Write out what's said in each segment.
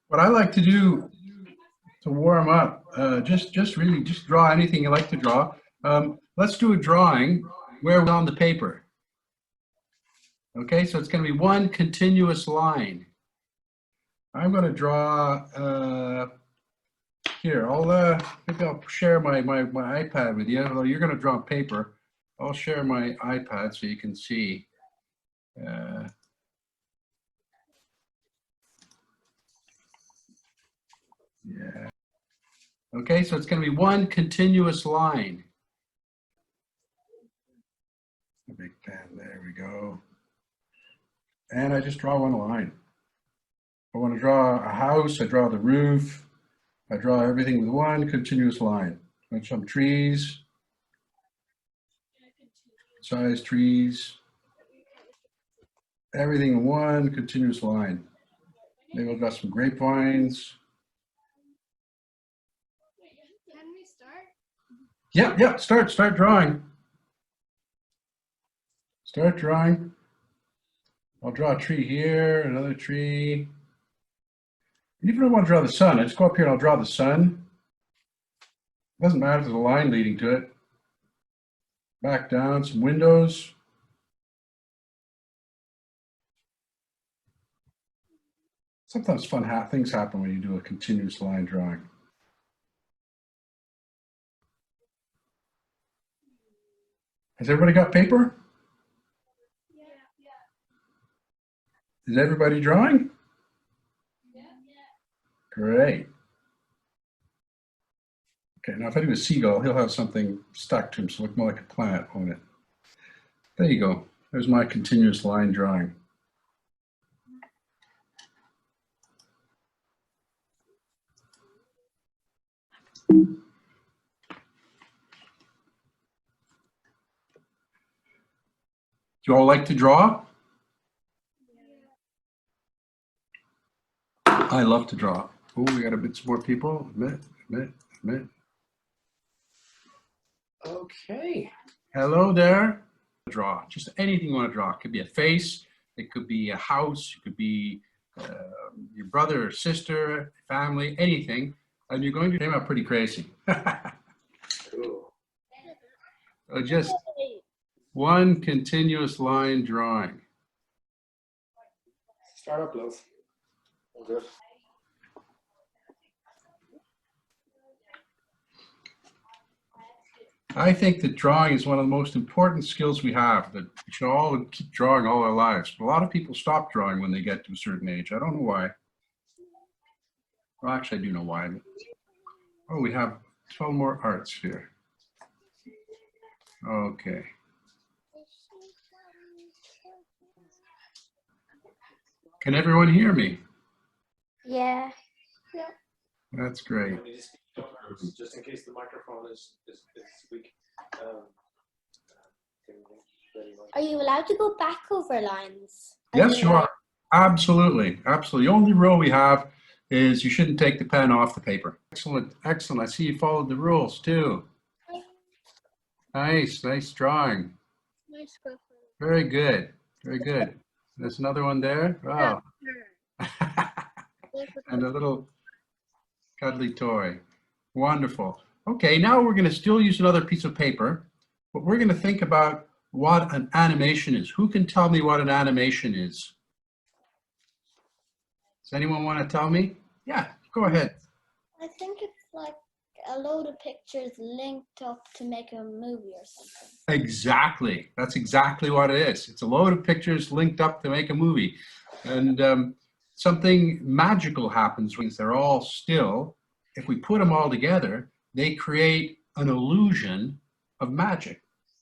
What I like to do to warm up, really just draw anything you like to draw. Let's do a drawing where we're on the paper. Okay, so it's going to be one continuous line. I'm going to draw here. Maybe I'll share my iPad with you. Although you're going to draw on paper, I'll share my iPad so you can see. Yeah. Okay, so it's going to be one continuous line. A big pen, there we go. And I just draw one line. I want to draw a house, I draw the roof, I draw everything with one continuous line. And some trees, size trees, everything in one continuous line. Maybe I've got some grapevines. Can we start? Yeah, start drawing. Start drawing. I'll draw a tree here, another tree. And even if I want to draw the sun, I just go up here and I'll draw the sun. It doesn't matter if there's a line leading to it. Back down, some windows. Sometimes fun things happen when you do a continuous line drawing. Has everybody got paper? Yeah. Is everybody drawing? Yeah. Great. Okay, now if I do a seagull, he'll have something stuck to him, so it look more like a plant, won't it? There you go. There's my continuous line drawing. Do you all like to draw? Yeah. I love to draw. Oh, we got a bit more people. Admit. Okay. Hello there. Draw. Just anything you want to draw. It could be a face. It could be a house. It could be your brother or sister, family, anything. And you're going to came out pretty crazy. So just one continuous line drawing. Start up, love. All good. I think that drawing is one of the most important skills we have, that we should all keep drawing all our lives. But a lot of people stop drawing when they get to a certain age. I don't know why. Well, actually, I do know why. Oh, we have 12 more arts here. Okay. Can everyone hear me? Yeah. That's great. Just in case the microphone is weak. Are you allowed to go back over lines? Yes, you are. Absolutely. Absolutely. The only rule we have is you shouldn't take the pen off the paper. Excellent. Excellent. I see you followed the rules too. Nice drawing. Nice. Very good. Very good. There's another one there. Oh. And a little cuddly toy. Wonderful. Okay, now we're going to still use another piece of paper, but we're going to think about what an animation is. Who can tell me what an animation is? Does anyone want to tell me? Yeah, go ahead. I think it's like a load of pictures linked up to make a movie or something. Exactly. That's exactly what it is. It's a load of pictures linked up to make a movie. And something magical happens when they're all still. If we put them all together, they create an illusion of magic.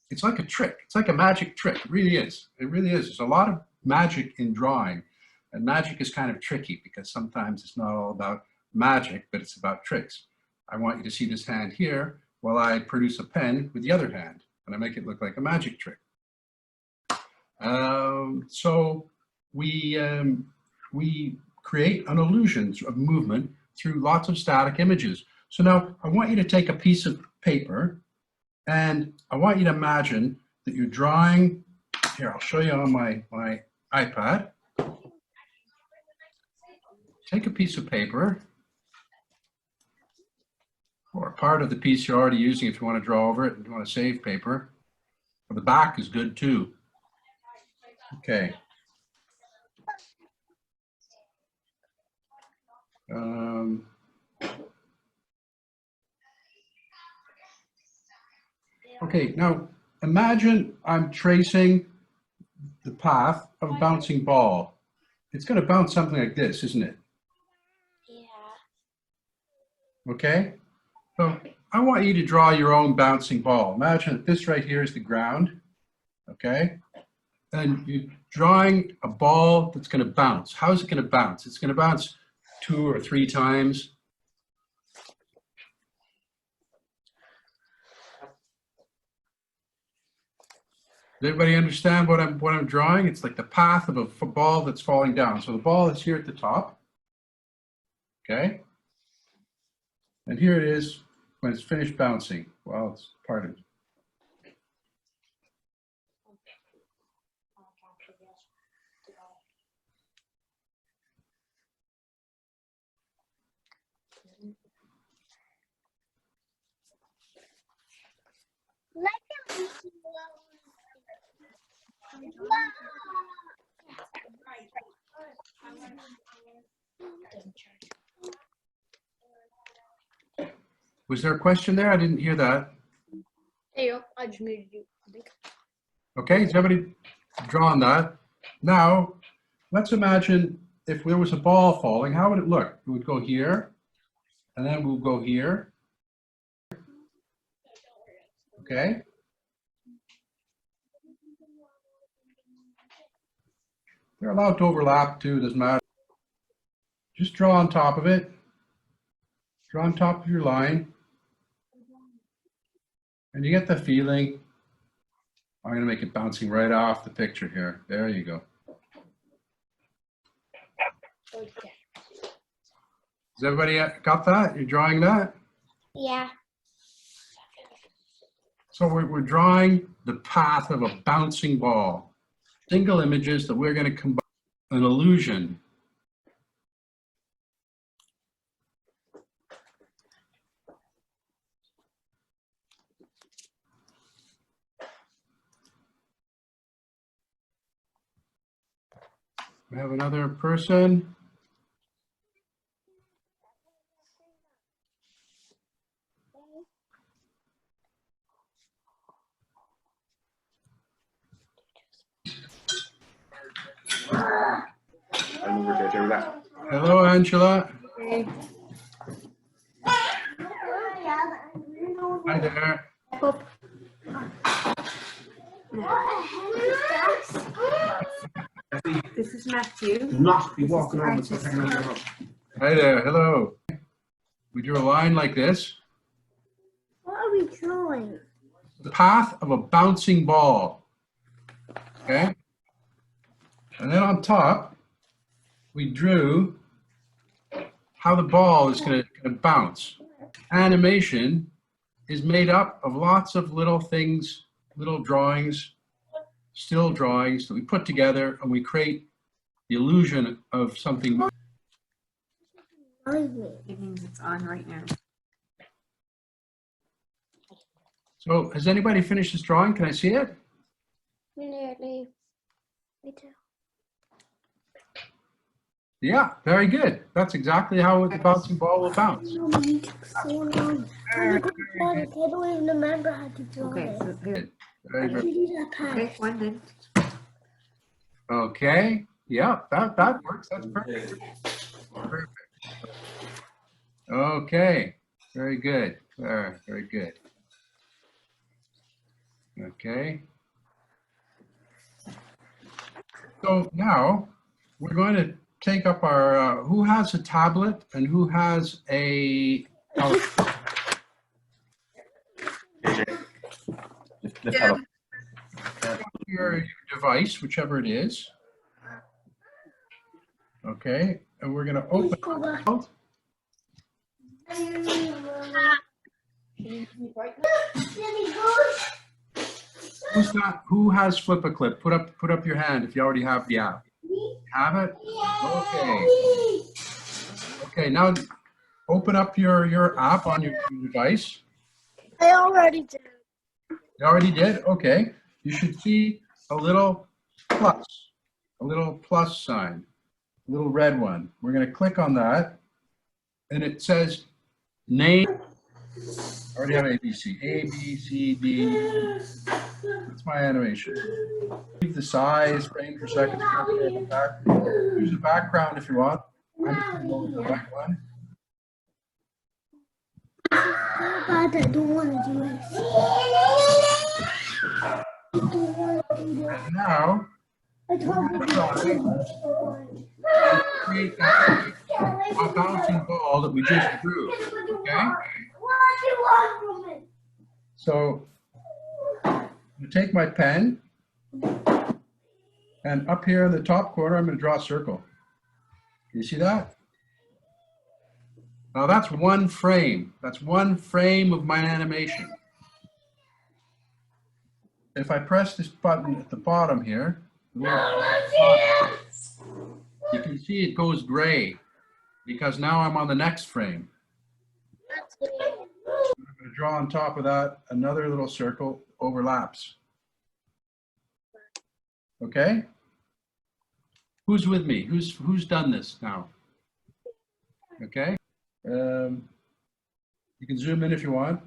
It's like a trick. It's like a magic trick. It really is. It really is. There's a lot of magic in drawing. And magic is kind of tricky because sometimes it's not all about magic, but it's about tricks. I want you to see this hand here while I produce a pen with the other hand, and I make it look like a magic trick. So we create an illusion of movement through lots of static images. So now I want you to take a piece of paper and I want you to imagine that you're drawing. Here, I'll show you on my iPad. take a piece of paper, or part of the piece you're already using if you want to draw over it and you want to save paper. Or the back is good too. Okay. Okay, now imagine I'm tracing the path of a bouncing ball. It's going to bounce something like this, isn't it? Yeah. Okay, so I want you to draw your own bouncing ball. Imagine that this right here is the ground, okay? And you're drawing a ball that's going to bounce. How is it going to bounce? It's going to bounce 2 or 3 times. Does everybody understand what I'm drawing? It's like the path of a ball that's falling down. So the ball is here at the top, okay? And here it is when it's finished bouncing. Well, it's parted. Was there a question there? I didn't hear that. There you go. I just muted you. Okay, has everybody drawn that? Now, let's imagine if there was a ball falling, how would it look? It would go here, and then we'll go here. Okay? They're allowed to overlap too, doesn't matter. Just draw on top of it. Draw on top of your line. And you get the feeling. I'm going to make it bouncing right off the picture here. There you go. Okay. Has everybody got that? You're drawing that? Yeah. So we're drawing the path of a bouncing ball. Single images that we're going to combine an illusion. We have another person. Hello, Angela. Hey. Hi there. Pop. This is Matthew. Do not be walking around with something on your road. Hi there. Hello. We drew a line like this. What are we drawing? The path of a bouncing ball. Okay? And then on top, we drew how the ball is going to bounce. Animation is made up of lots of little things, little drawings, still drawings that we put together and we create the illusion of something. It means it's on right now. So has anybody finished this drawing? Can I see it? Nearly. Me too. Yeah, very good. That's exactly how the bouncing ball will bounce. So long. I don't even remember how to draw Okay, it. so here. Very good. Okay, one then. Okay. Yeah, that works. That's perfect. Perfect. Okay. Very good. Very good. Okay. So now we're going to take up our, who has a tablet and who has a, your device, whichever it is. Okay, and we're going to open it out. Who's that? Who has Flipaclip? Put up your hand if you already have the app. Have it? Okay. Okay, now open up your app on your device. I already did. You already did? Okay. You should see a little plus sign, a little red one. We're going to click on that, and it says name. I already have ABC. A, B, C, D. That's my animation. Leave the size, frame per second. Use a background if you want. I'm just going to go with the white one. But I don't want to do it. And now, we're going to try and create that bouncing ball that we just drew. Okay? So, I'm going to take my pen, and up here in the top corner, I'm going to draw a circle. Can you see that? Now that's one frame. That's one frame of my animation. If I press this button at the bottom here, you can see it goes gray because now I'm on the next frame. I'm going to draw on top of that another little circle, overlaps. Okay? Who's with me? Who's done this now? Okay? You can zoom in if you want,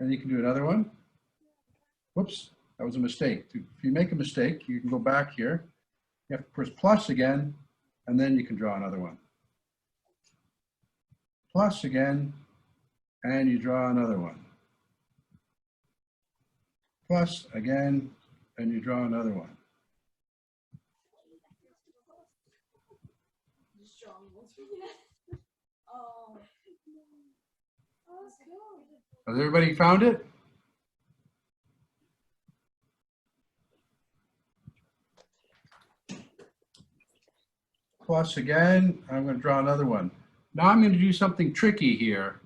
and you can do another one. Whoops, that was a mistake. If you make a mistake, you can go back here. You have to press plus again, and then you can draw another one. Plus again, and you draw another one. Plus again, and you draw another one. Has everybody found it? Plus again, I'm going to draw another one. Now I'm going to do something tricky here.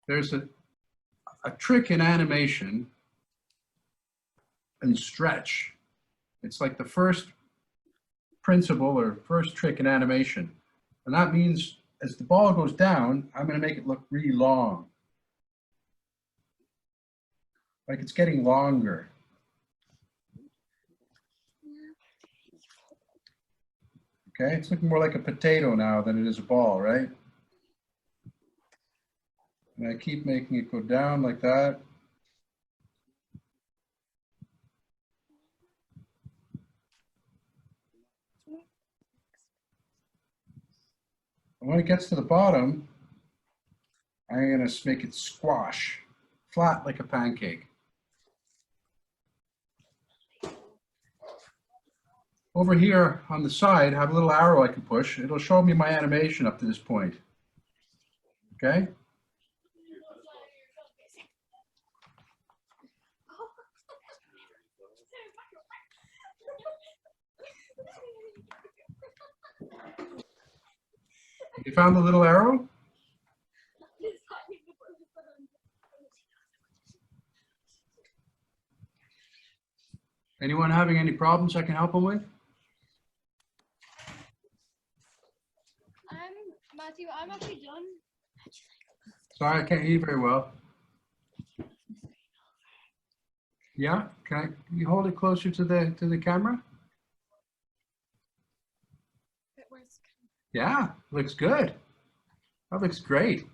There's a trick in animation and stretch. It's like the first principle or first trick in animation. And that means as the ball goes down, I'm going to make it look really long. Like it's getting longer. Okay, it's looking more like a potato now than it is a ball, right? And I keep making it go down like that. And when it gets to the bottom, I'm going to make it squash, flat like a pancake. Over here on the side, I have a little arrow I can push. It'll show me my animation up to this point. Okay? You found the little arrow? Anyone having any problems I can help them with? Matthew, I'm actually done. Sorry, I can't hear you very well. Yeah, can you hold it closer to the camera? Yeah, looks good. That looks great.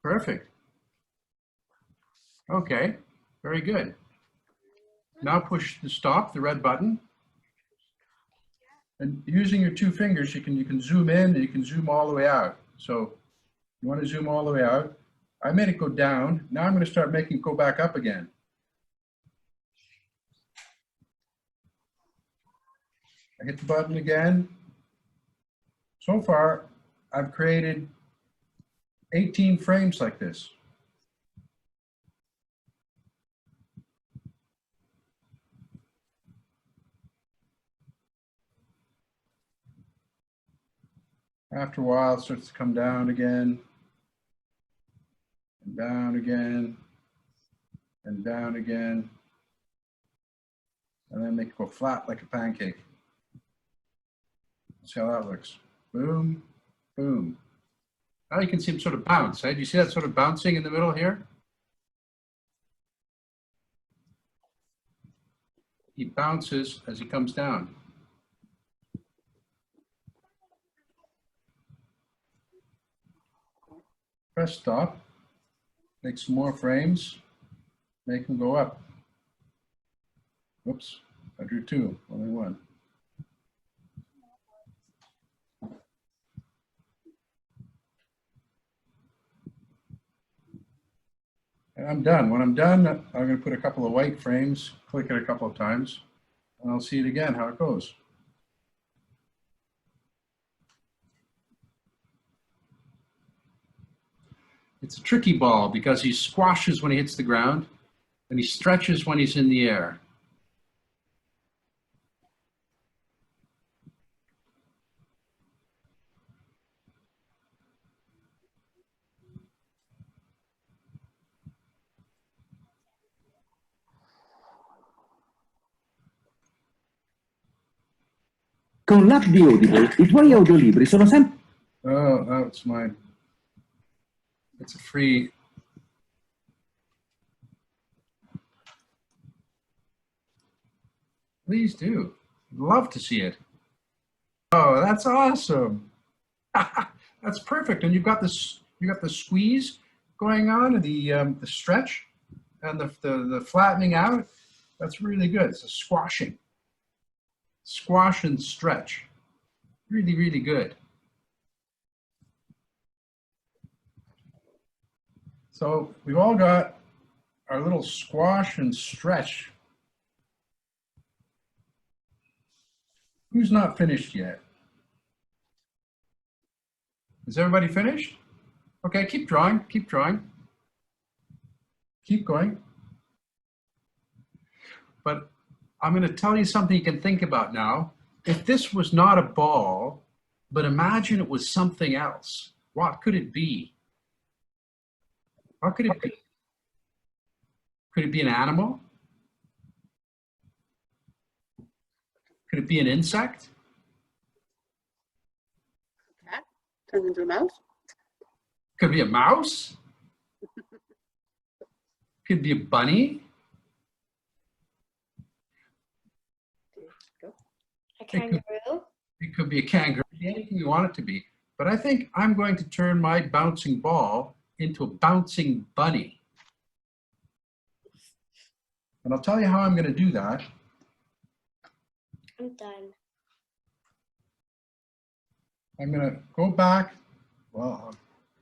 Perfect. Okay, very good. Now push the stop, the red button. And using your two fingers, you can zoom in and you can zoom all the way out. So you want to zoom all the way out. I made it go down. Now I'm going to start making it go back up again. I hit the button again. So far, I've created 18 frames like this. After a while, it starts to come down again, and down again, and down again, and then they go flat like a pancake. See how that looks. Boom, Boom. Now you can see him sort of bounce. Do you see that sort of bouncing in the middle here? He bounces as he comes down. Press stop. Make some more frames. Make him go up. Whoops, I drew two, only one. And I'm done. When I'm done, I'm going to put a couple of white frames, click it a couple of times, and I'll see it again, how it goes. It's a tricky ball because he squashes when he hits the ground, and he stretches when he's in the air. Con l'app di Audible, I tuoi audiolibri sono sempre... Oh, that's mine. It's a free. Please do. Love to see it. Oh, that's awesome. That's perfect. And you've got this. You got the squeeze going on, and the stretch, and the flattening out. That's really good. It's a squashing. Squash and stretch. Really, really good. So we've all got our little squash and stretch. Who's not finished yet? Is everybody finished? Okay, keep drawing, keep drawing. Keep going. But I'm going to tell you something you can think about now. If this was not a ball, but imagine it was something else, what could it be? What could it be? Could it be an animal? Could it be an insect? Cat turns into a mouse. Could be a mouse? Could be a bunny? A kangaroo. It could be a kangaroo, anything you want it to be. But I think I'm going to turn my bouncing ball into a bouncing bunny. And I'll tell you how I'm going to do that. I'm done. I'm going to go back. Well, I'll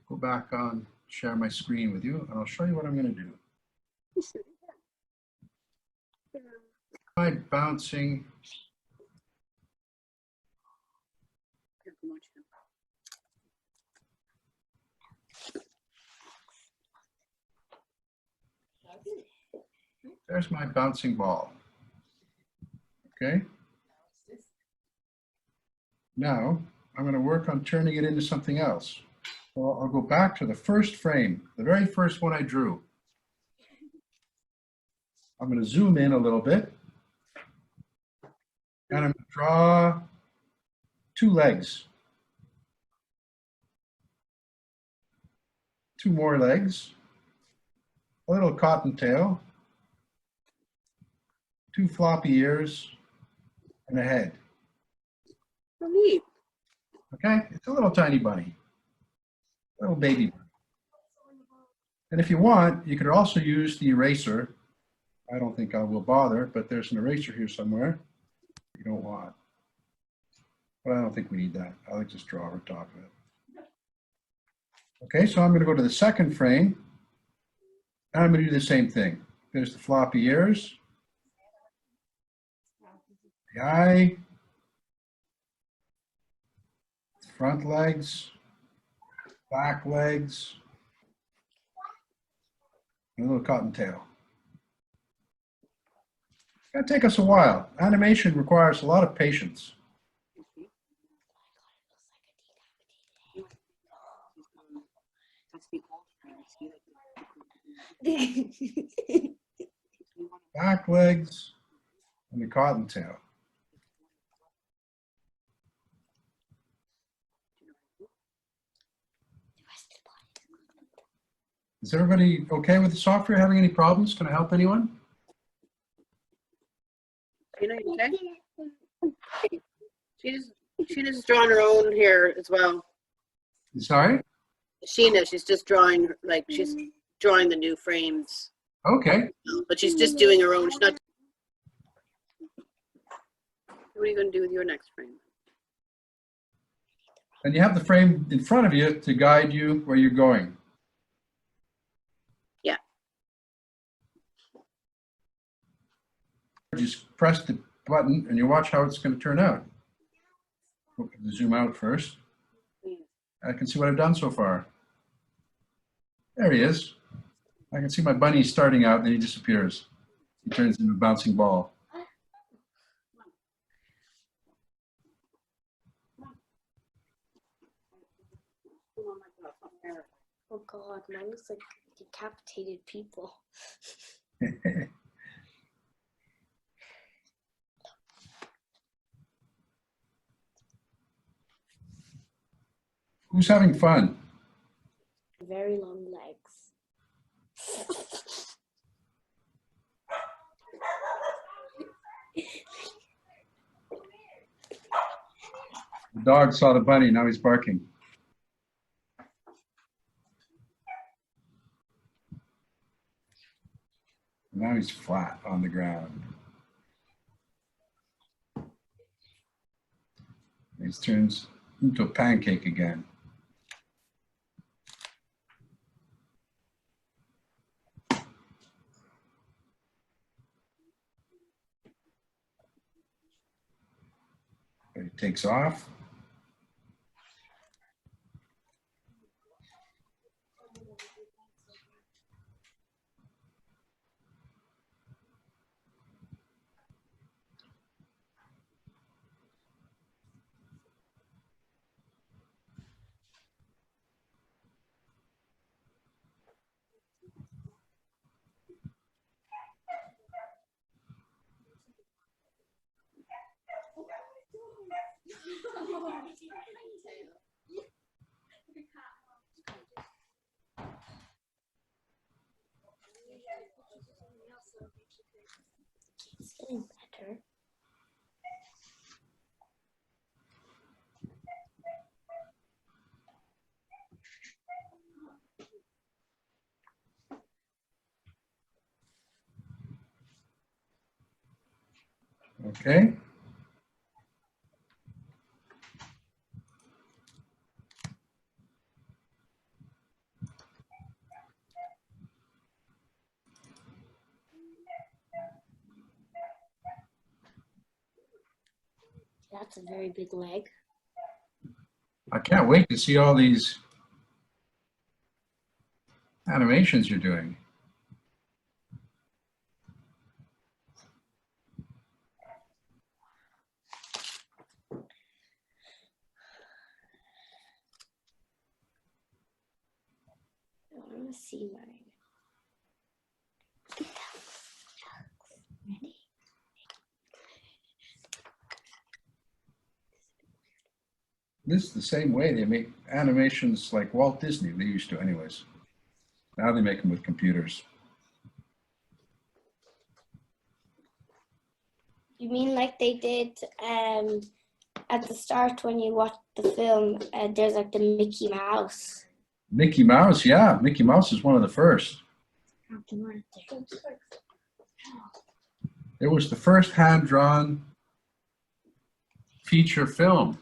go back on, share my screen with you, and I'll show you what I'm going to do. My bouncing. There's my bouncing ball. Okay. Now I'm going to work on turning it into something else. So I'll go back to the first frame, the very first one I drew. I'm going to zoom in a little bit. And I'm going to draw two legs. Two more legs. A little cottontail. Two floppy ears. And a head. So neat. Okay? It's a little tiny bunny. Little baby bunny. And if you want, you could also use the eraser. I don't think I will bother, but there's an eraser here somewhere you don't want. But I don't think we need that. I'll just draw over top of it. Okay, so I'm going to go to the second frame, and I'm going to do the same thing. There's the floppy ears, the eye, front legs, back legs, and a little cottontail. It's going to take us a while. Animation requires a lot of patience. Back legs and the cottontail. Is everybody okay with the software? Having any problems? Can I help anyone? You know, okay? Sheena's drawing her own here as well. Sorry? She's just drawing, like, she's drawing the new frames. Okay. But she's just doing her own. She's not. What are you going to do with your next frame? And you have the frame in front of you to guide you where you're going. Yeah. Just press the button and you watch how it's going to turn out. Zoom out first. I can see what I've done so far. There he is. I can see my bunny starting out and then he disappears. He turns into a bouncing ball. Oh God, mine looks like decapitated people. Who's having fun? Very long legs. The dog saw the bunny, now he's barking. Now he's flat on the ground. He turns into a pancake again. He takes off. It's getting better. Okay. That's a very big leg. I can't wait to see all these animations you're doing. I want to see mine. Ready? This is the same way they make animations like Walt Disney. They used to anyways. Now they make them with computers. You mean like they did at the start when you watch the film, there's like the Mickey Mouse. Mickey Mouse, yeah. Mickey Mouse is one of the first. It was the first hand-drawn feature film.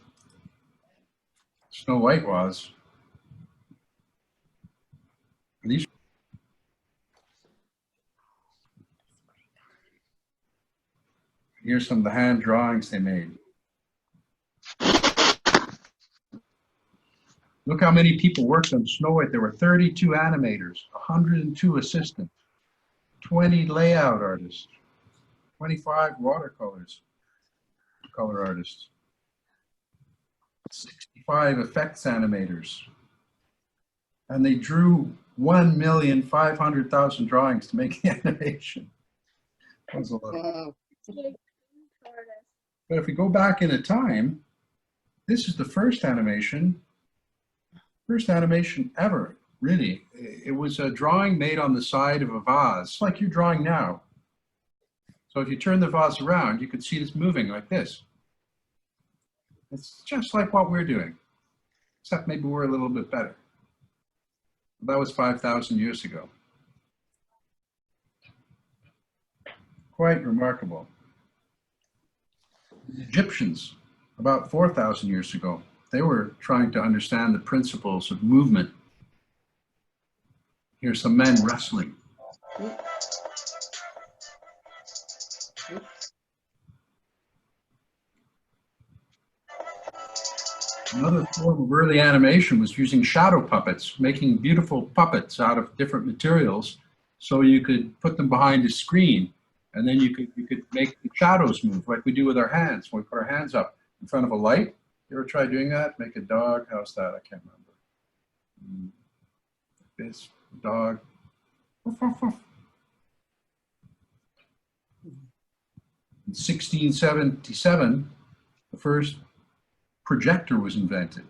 Snow White was. These. Here's some of the hand drawings they made. Look how many people worked on Snow White. There were 32 animators, 102 assistants, 20 layout artists, 25 watercolors, color artists, 65 effects animators. And they drew 1,500,000 drawings to make the animation. That was a lot. But if we go back in a time, this is the first animation ever really. It was a drawing made on the side of a vase, like you're drawing now. So if you turn the vase around, you could see this moving like this. It's just like what we're doing, except maybe we're a little bit better. That was 5,000 years ago. Quite remarkable. The Egyptians, about 4,000 years ago, they were trying to understand the principles of movement. Here's some men wrestling. Another form of early animation was using shadow puppets, making beautiful puppets out of different materials so you could put them behind a screen, and then you could make the shadows move like we do with our hands when we put our hands up in front of a light. You ever try doing that? Make a dog? How's that? I can't remember. This dog. In 1677, the first projector was invented,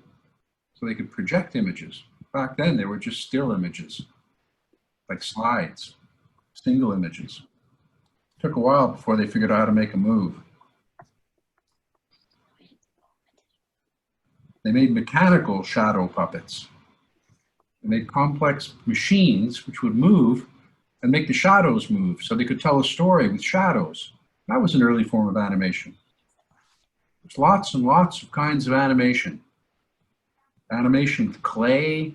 so they could project images. Back then, they were just still images, like slides, single images. It took a while before they figured out how to make a move. They made mechanical shadow puppets. They made complex machines which would move and make the shadows move, so they could tell a story with shadows. That was an early form of animation. There's lots and lots of kinds of animation. Animation with clay,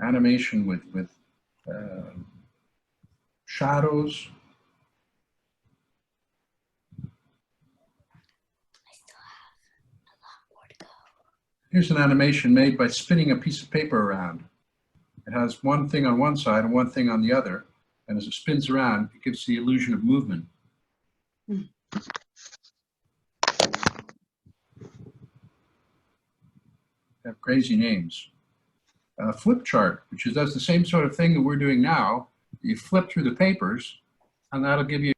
animation with shadows. Here's an animation made by spinning a piece of paper around. It has one thing on one side and one thing on the other, and as it spins around, it gives the illusion of movement. They have crazy names. Flip chart, which does the same sort of thing that we're doing now. You flip through the papers, and that'll give you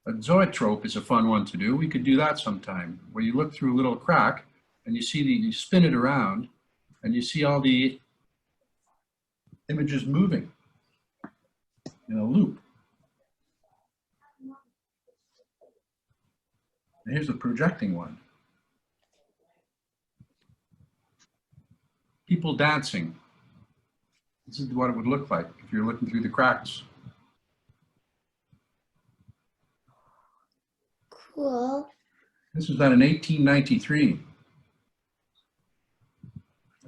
a zoetrope. Is a fun one to do. We could do that sometime, where you look through a little crack, and you see you spin it around, and you see all the images moving in a loop. And here's the projecting one. People dancing. This is what it would look like if you're looking through the cracks. Cool. This was done in 1893.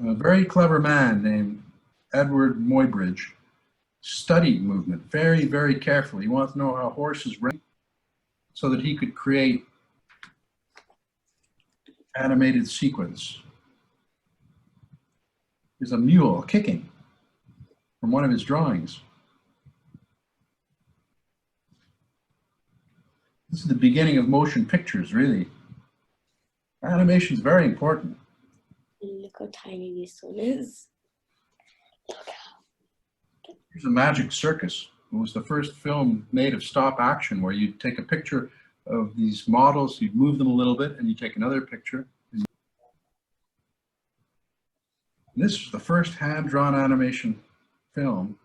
A very clever man named Edward Muybridge studied movement very, very carefully. He wanted to know how horses ran so that he could create animated sequence. There's a mule kicking from one of his drawings. This is the beginning of motion pictures, really. Animation is very important. Look how tiny this one is. Here's a Magic Circus. It was the first film made of stop action where you'd take a picture of these models, you'd move them a little bit, and you take another picture. And this was the first hand-drawn animation film.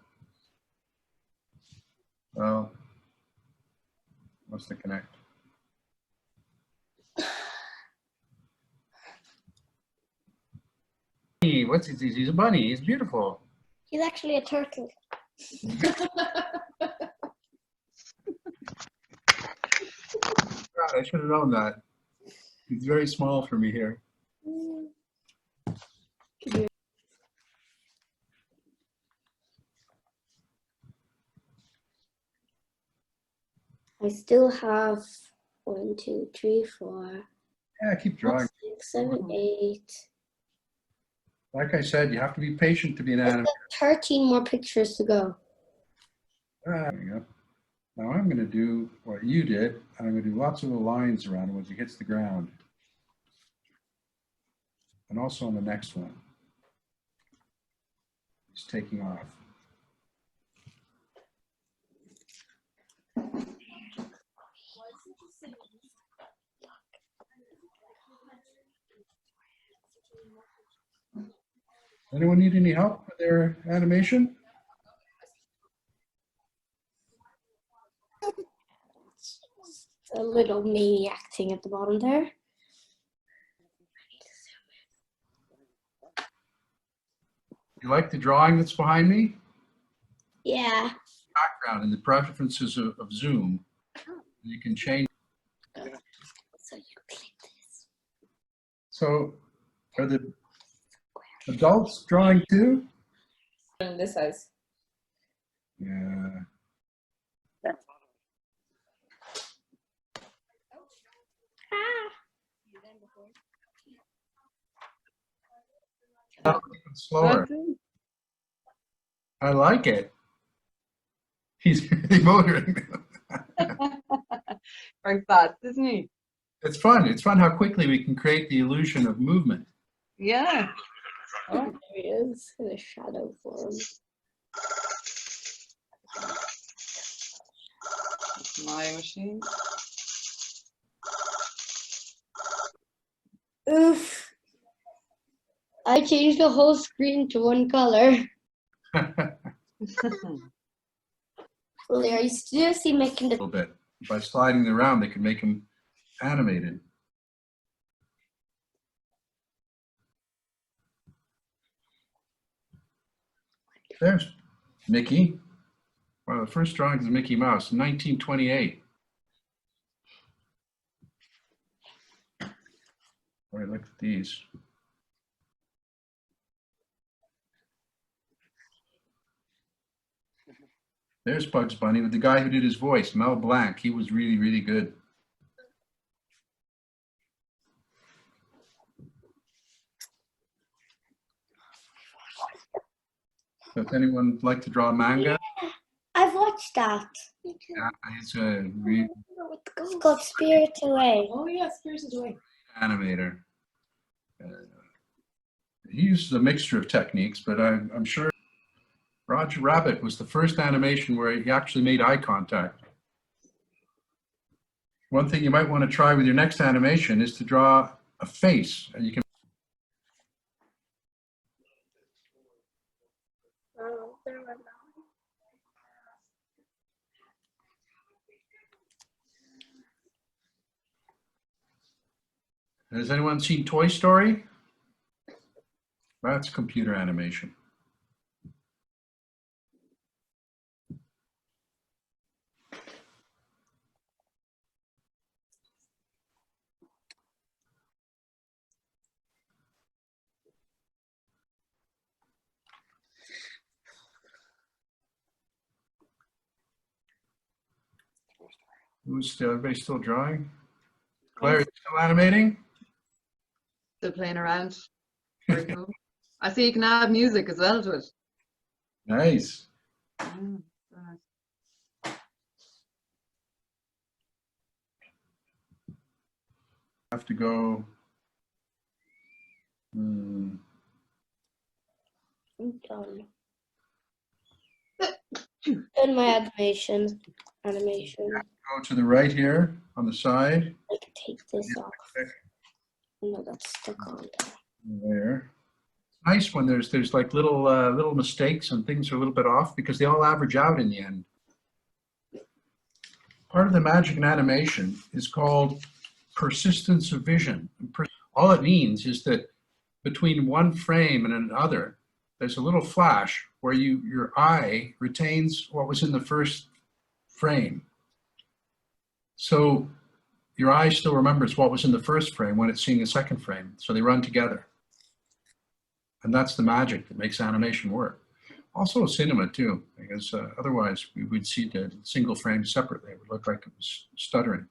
Well, what's the connect? What's it? He's a bunny. He's beautiful. He's actually a turtle. God, I should have known that. He's very small for me here. I still have 1, 2, 3, 4, Yeah, keep drawing. 6, 7, 8. Like I said, you have to be patient to be an animator. 13 more pictures to go. There you go. Now I'm going to do what you did. I'm going to do lots of little lines around him as he hits the ground. And also on the next one. He's taking off. Anyone need any help with their animation? A little maniac thing at the bottom there. You like the drawing that's behind me? Yeah. Background and the preferences of Zoom. You can change. So you click this. So are the adults drawing too? In this size. Yeah. Slower. I like it. He's really motoring. Very fast, isn't he? It's fun. It's fun how quickly we can create the illusion of movement. Yeah. Oh, there he is in a shadow form. My machine. Oof. I changed the whole screen to one color. Well, there, you still see making the A little bit. By sliding them around, they can make them animated. There's Mickey. Well, the first drawing is Mickey Mouse, 1928. All right, look at these. There's Bugs Bunny with the guy who did his voice, Mel Blanc. He was really, really good. So if anyone like to draw manga, I've watched that. yeah, it's a really It's called Spirit Away. Oh yeah, Spirited Away. animator. He uses a mixture of techniques, but I'm sure Roger Rabbit was the first animation where he actually made eye contact. One thing you might want to try with your next animation is to draw a face, and you can. Has anyone seen Toy Story? That's computer animation. Everybody still drawing? Claire, you still animating? Still playing around. Very cool. I see you can add music as well to it. Nice. Mm, right. Have to go. I'm done. Done my animation. Go to the right here on the side. I can take this off. No, that's stuck on There. Nice when there's like little mistakes and things are a little bit off because they all average out in the end. Part of the magic in animation is called persistence of vision. All it means is that between one frame and another, there's a little flash where your eye retains what was in the first frame. So your eye still remembers what was in the first frame when it's seeing the second frame. So they run together. And that's the magic that makes animation work. Also cinema too, because otherwise we would see the single frame separately. It would look like it was stuttering.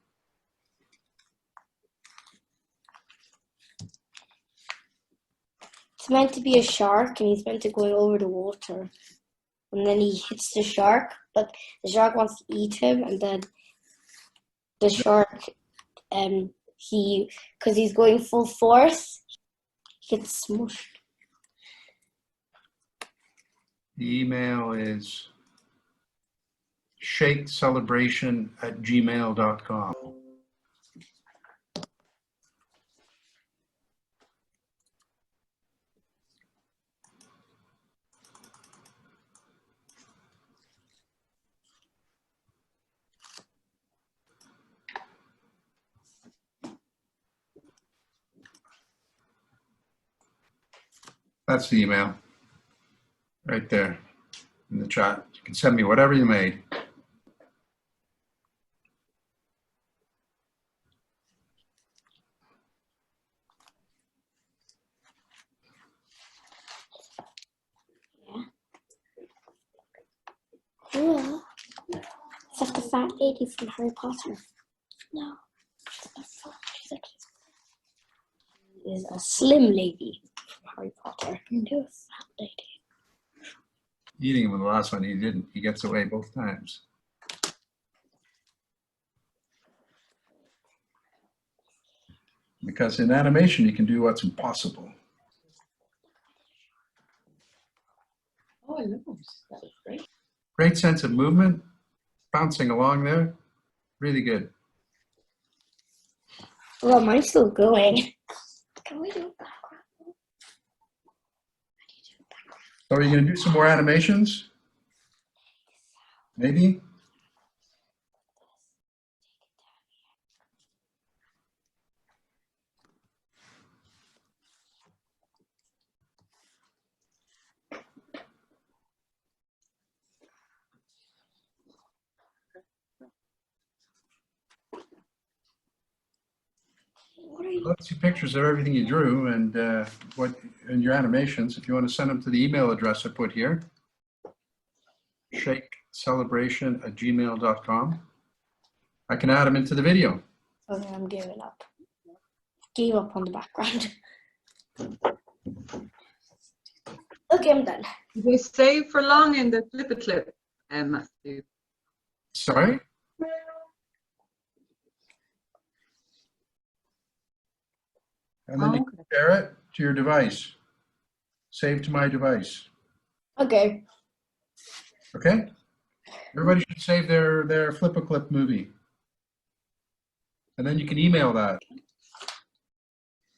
It's meant to be a shark, and he's meant to go over the water. And then he hits the shark, but the shark wants to eat him, and then the shark, because he's going full force, he gets smushed. The email is shakecelebration@gmail.com. That's the email. Right there in the chat. You can send me whatever you made. Cool. Is that the fat lady from Harry Potter? No. She's actually is a slim lady from Harry Potter. No fat lady. Eating him in the last one, he didn't. He gets away both times. Because in animation, you can do what's impossible. Oh, I love it. That was great. Great sense of movement, bouncing along there. Really good. Well, mine's still going. Can we do a background? So are you going to do some more animations? Maybe? Let's see pictures of everything you drew and your animations. If you want to send them to the email address I put here, shakecelebration@gmail.com. I can add them into the video. Okay, I'm giving up. Gave up on the background. Okay, I'm done. Did they stay for long in the Flipaclip, Matthew? Sorry? And then you compare it to your device. Save to my device. Okay. Okay? Everybody should save their Flipaclip movie. And then you can email that.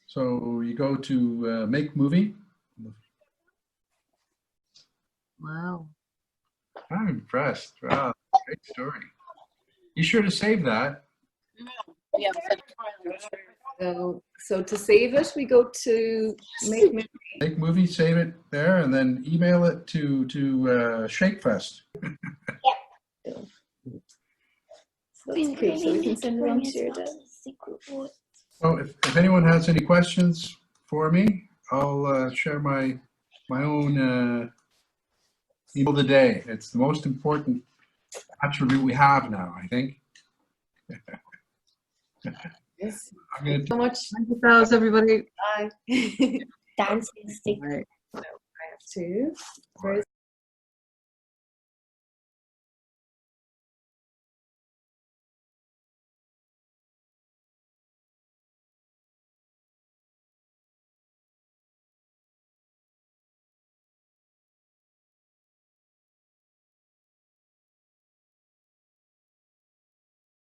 So you go to Make Movie. Wow. I'm impressed. Wow, great story. You sure to save that. Yeah. So to save it, we go to Make Movie, save it there, and then email it to Shakefest. So we can send it on to your desk. So if anyone has any questions for me, I'll share my own email today. It's the most important attribute we have now, I think. Yes. I'm going So much. Thank you, fellas, everybody. Bye. Dancing stick. Right. I have to. Where's